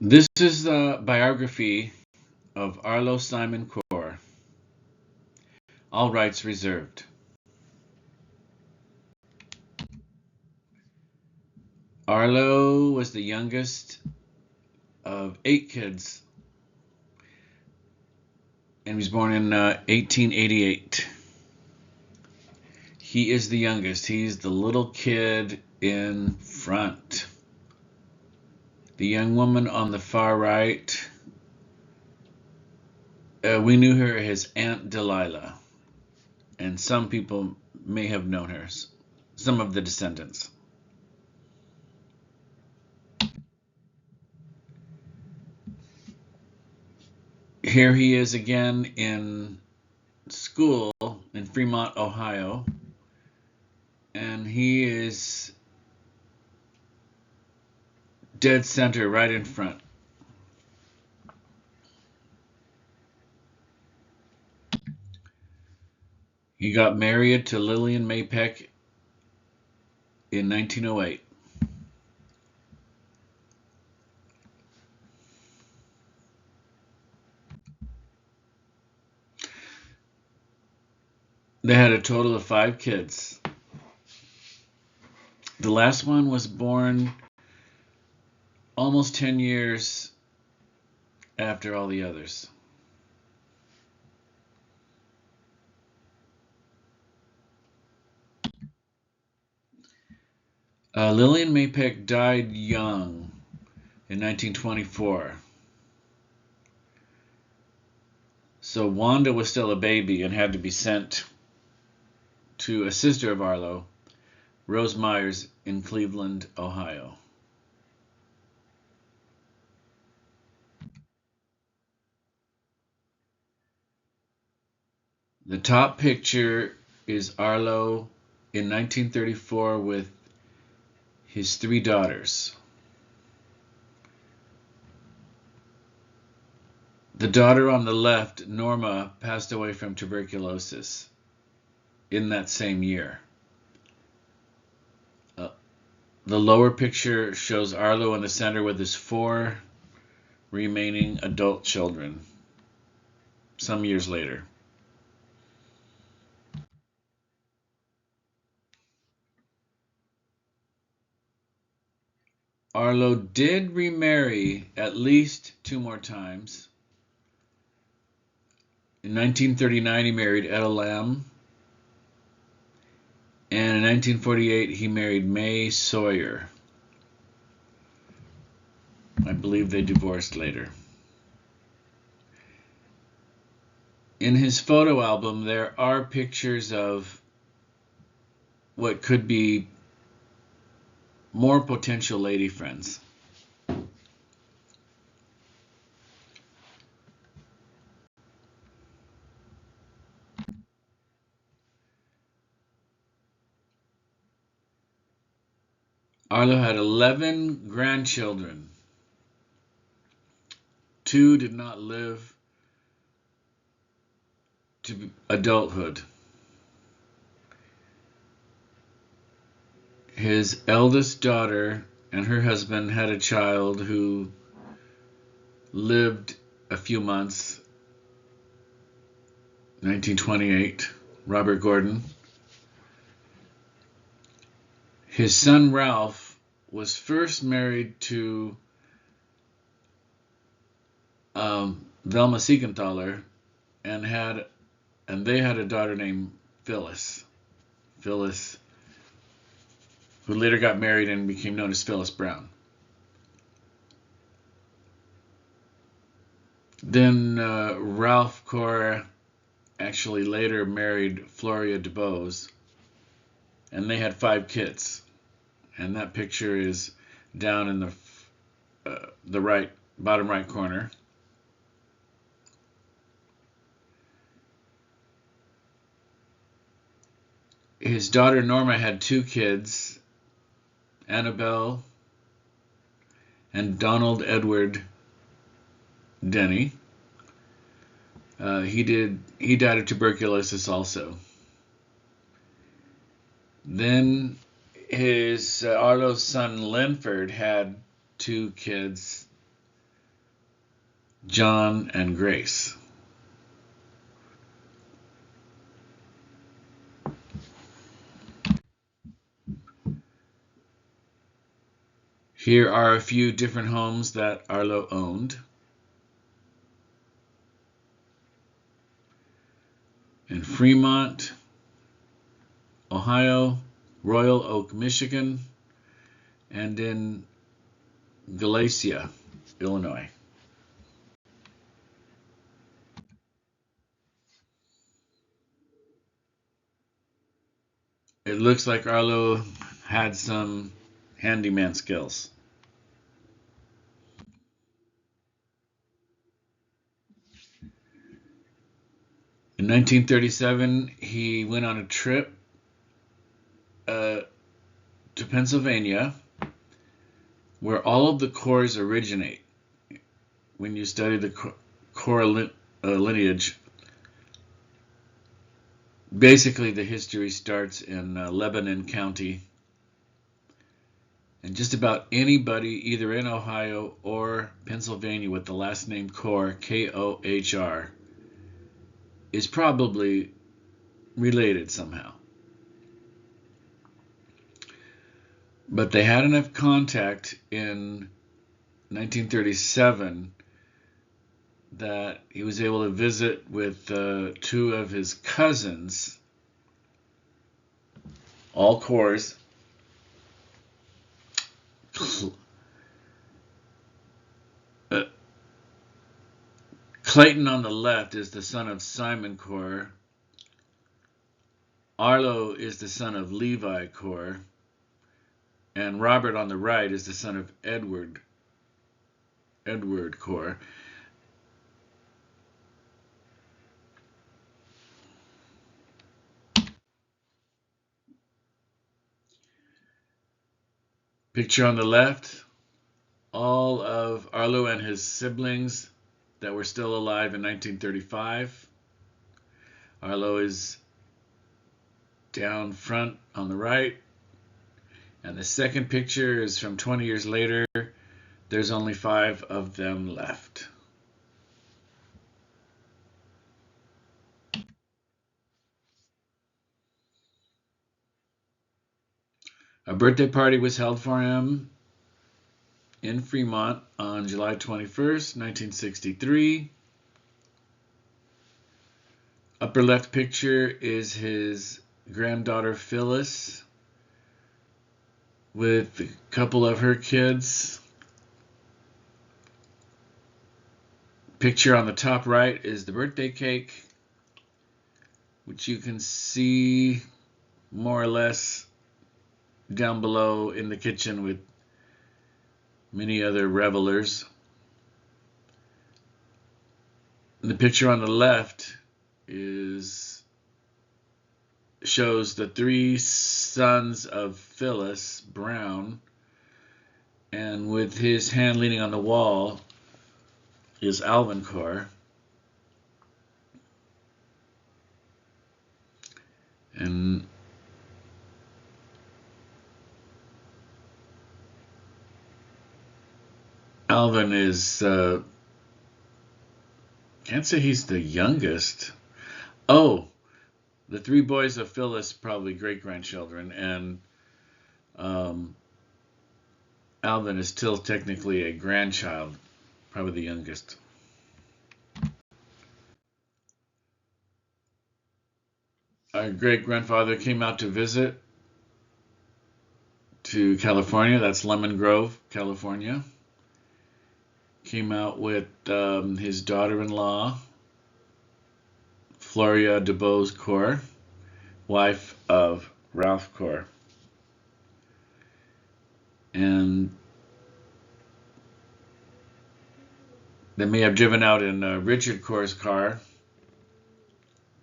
This is the biography of Arlow Simon Kohr. All rights reserved. Arlow was the youngest of 8 kids and was born in 1888. He is the youngest. He's the little kid in front. The young woman on the far right, we knew her as Aunt Delilah, and some people may have known her, some of the descendants. Here he is again in school in Fremont, Ohio, and he is dead center right in front. He got married to Lillian May Peck in 1908. They had a total of 5 kids. The last one was born almost 10 years after all the others. Lillian May Peck died young in 1924. So Wanda was still a baby and had to be sent to a sister of Arlow, Rose Myers, in Cleveland, Ohio. The top picture is Arlow in 1934 with his 3 daughters. The daughter on the left, Norma, passed away from tuberculosis in that same year. The lower picture shows Arlow in the center with his 4 remaining adult children some years later. Arlow did remarry at least 2 more times. In 1939, he married Etta Lamb, and in 1948, he married May Sawyer. I believe they divorced later. In his photo album, there are pictures of what could be more potential lady friends. Arlow had 11 grandchildren. 2 did not live to adulthood. His eldest daughter and her husband had a child who lived a few months, 1928, Robert Gordon. His son Ralph was first married to Velma Siegenthaler and they had a daughter named Phyllis, who later got married and became known as Phyllis Brown. Then Ralph Kohr actually later married Floria DuBose, and they had 5 kids. And that picture is down in the right bottom right corner. His daughter Norma had 2 kids, Annabelle and Donald Edward Denny. He died of tuberculosis also. Then his Arlow's son Linford had 2 kids, John and Grace. Here are a few different homes that Arlow owned. In Fremont, Ohio, Royal Oak, Michigan, and in Galicia, Illinois. It looks like Arlow had some handyman skills. In 1937, he went on a trip to Pennsylvania, where all of the Kohrs originate. When you study the Kohr lineage, basically the history starts in Lebanon County, and just about anybody either in Ohio or Pennsylvania with the last name Kohr, Kohr, is probably related somehow. But they had enough contact in 1937 that he was able to visit with two of his cousins, all Kohrs. Clayton on the left is the son of Simon Kohr. Arlow is the son of Levi Kohr. And Robert on the right is the son of Edward Kohr. Picture on the left, all of Arlow and his siblings that were still alive in 1935. Arlow is down front on the right. And the second picture is from 20 years later. There's only 5 of them left. A birthday party was held for him in Fremont on July 21st, 1963. Upper left picture is his granddaughter Phyllis with a couple of her kids. Picture on the top right is the birthday cake, which you can see more or less down below in the kitchen with many other revelers. And the picture on the left shows the 3 sons of Phyllis Brown, and with his hand leaning on the wall is Alvin Kohr. And Alvin is, can't say he's the youngest. Oh, the 3 boys of Phyllis, probably great-grandchildren, and Alvin is still technically a grandchild, probably the youngest. Our great-grandfather came out to visit to California. That's Lemon Grove, California. Came out with his daughter-in-law, Floria DuBose Kohr, wife of Ralph Kohr. And they may have driven out in Richard Kohr's car.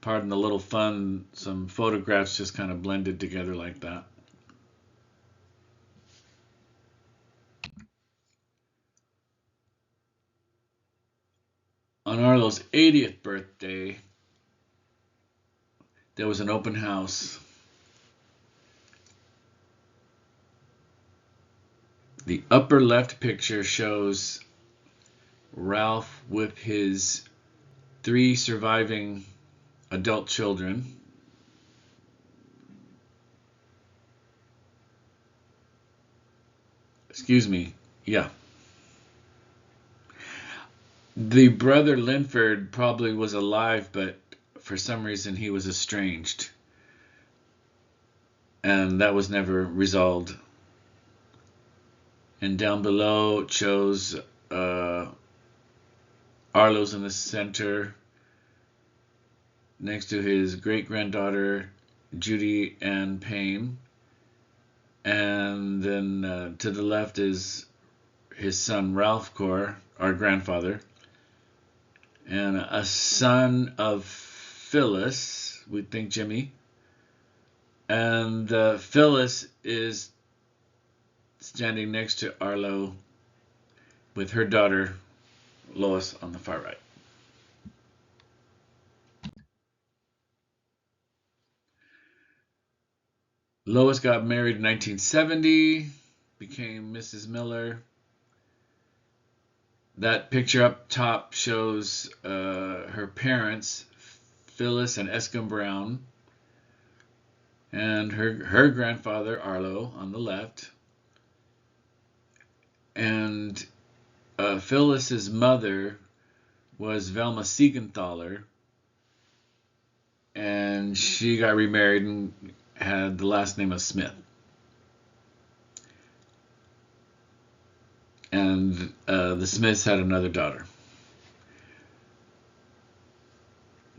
Pardon the little fun, some photographs just kind of blended together like that. On Arlow's 80th birthday, there was an open house. The upper left picture shows Ralph with his 3 surviving adult children. Excuse me, yeah. The brother Linford probably was alive, but for some reason he was estranged. And that was never resolved. And down below it shows Arlow's in the center next to his great-granddaughter Judy Ann Payne. And then to the left is his son Ralph Kohr, our grandfather, and a son of Phyllis, we think Jimmy. And Phyllis is standing next to Arlow with her daughter Lois on the far right. Lois got married in 1970, became Mrs. Miller. That picture up top shows her parents, Phyllis and Escom Brown, and her grandfather, Arlow, on the left. And Phyllis's mother was Velma Siegenthaler, and she got remarried and had the last name of Smith. And the Smiths had another daughter.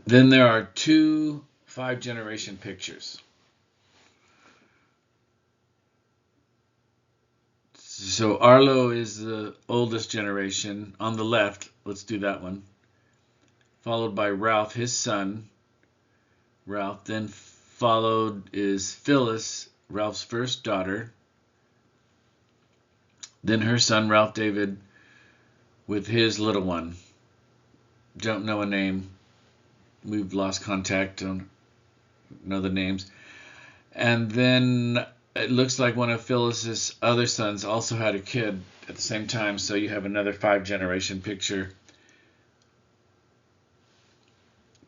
Then there are 2 5-generation pictures. So Arlow is the oldest generation. On the left, let's do that one. Followed by Ralph, his son, Ralph. Then followed is Phyllis, Ralph's first daughter. Then her son, Ralph David, with his little one. Don't know a name. We've lost contact. Don't know the names. And then it looks like one of Phyllis's other sons also had a kid at the same time, so you have another 5-generation picture.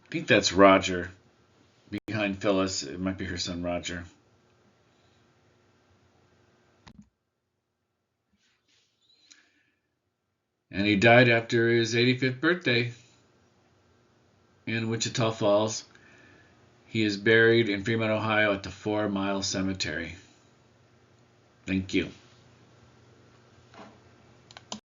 I think that's Roger. Behind Phyllis, it might be her son Roger. And he died after his 85th birthday in Wichita Falls. He is buried in Fremont, Ohio at the 4 Mile Cemetery. Thank you.